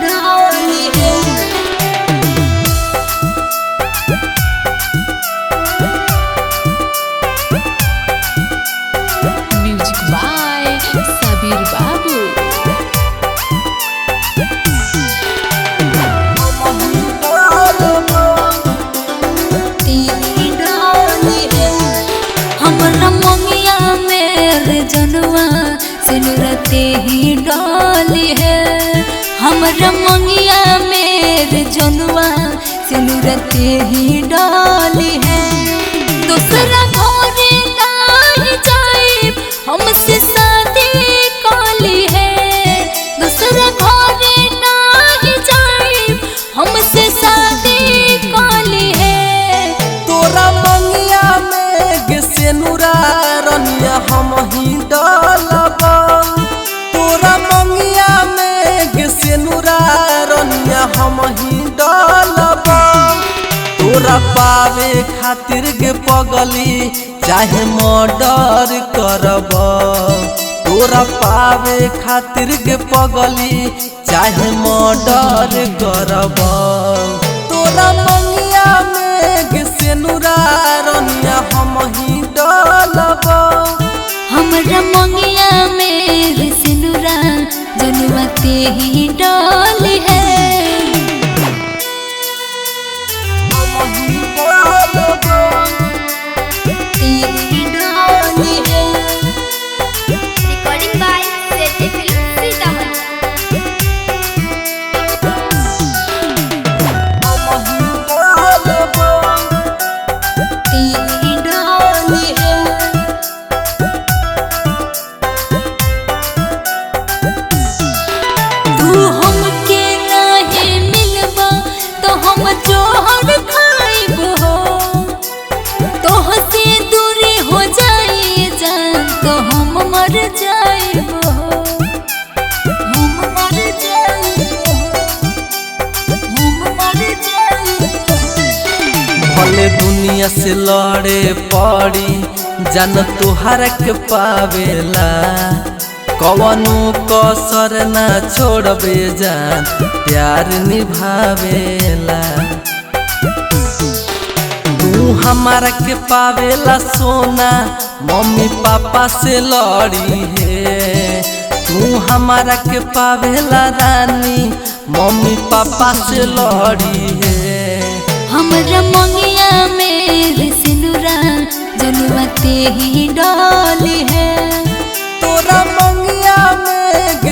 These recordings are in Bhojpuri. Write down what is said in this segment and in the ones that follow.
डाली है। म्यूजिक बाय सबीर बाबू। हमरा मंगिया मेरे जनुआ सिनुरते ही डाली है। हमरा मंगिया मेरे जनुआ सिनुरते ही डाली है। दूसरा घरे नहीं जाए हमसे शादी काली है। दूसरा घरे नहीं जाए हमसे शादी काली है। तोरा मंगिया में सेनुरा रनिया हम ही डालब। तोरा मंगिया में सेनुरा रनिया हम ही डालब। तोरा पावे खातिर गे पगली चाहे मर्डर करब। तोरा पावे खातिर गे पगली चाहे मर्डर करब। तोरा मंगिया में सेनुरा रनिया हम ही डालब। हमरा मंगिया मेरे सिनुरा जनुआते ही डाली है। तेरी डाली है। Recording by Sethi film Sitamarhi. तेरी डाली है। तू हमके नहीं मिलबा तो हम जोहर खाइब हो। तोह से दूरी हो जाए जान तो हम मर जाइब हो। हम मर जाइब हो। हम मर जाइब हो। भले दुनिया से लड़े पड़ी जान तुहार के पावेला। कवनो कसर ना छोड़बे जान प्यार निभावेला। तू हमारा के पावेला सोना मम्मी पापा से लड़ी है। तू हमारा के पावेला रानी मम्मी पापा से लड़ी है। हमरा मंगिया मेरे सिनुरा जनुआते ही डाली है। तोरा मंगिया में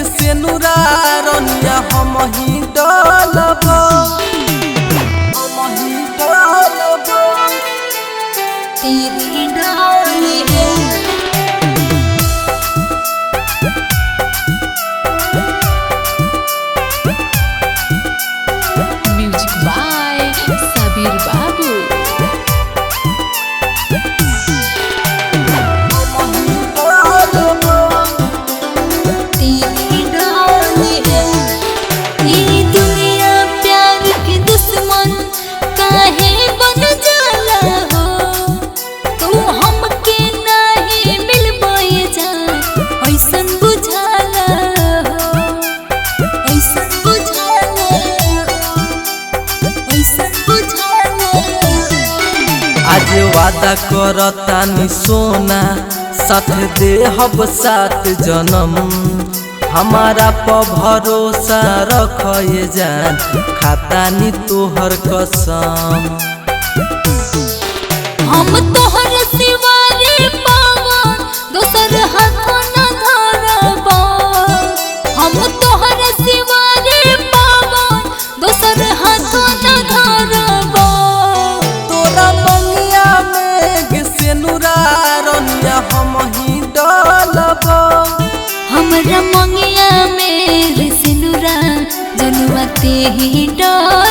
सेनुरा रनिया हम ही डालब। हम ही डालब। तेरी डाली है। म्यूजिक बाय सबीर बाबू। तेरी डाली है। ये दुनिया प्यार के दुश्मन काहे बन जाला हो। तू हमके नहीं मिलबे जान ऐसन बुझाला हो। ऐसन बुझाला हो। ऐसन बुझाला हो। आज वादा करतानी सोना साथ देहब 7 जन्म। हमारा पर भरोसा रखे जान खातानी तोहर कसम। हम तोहर सिवारे पावन दोसर हाथ न धरबा। हम तोहर सिवारे पावन दोसर हाथ न धरबा। तोरा मंगिया में सेनुरा रनिया हम ही डालब। हमरा मंगिया मेरे सिनुरा जनुआते ही डाली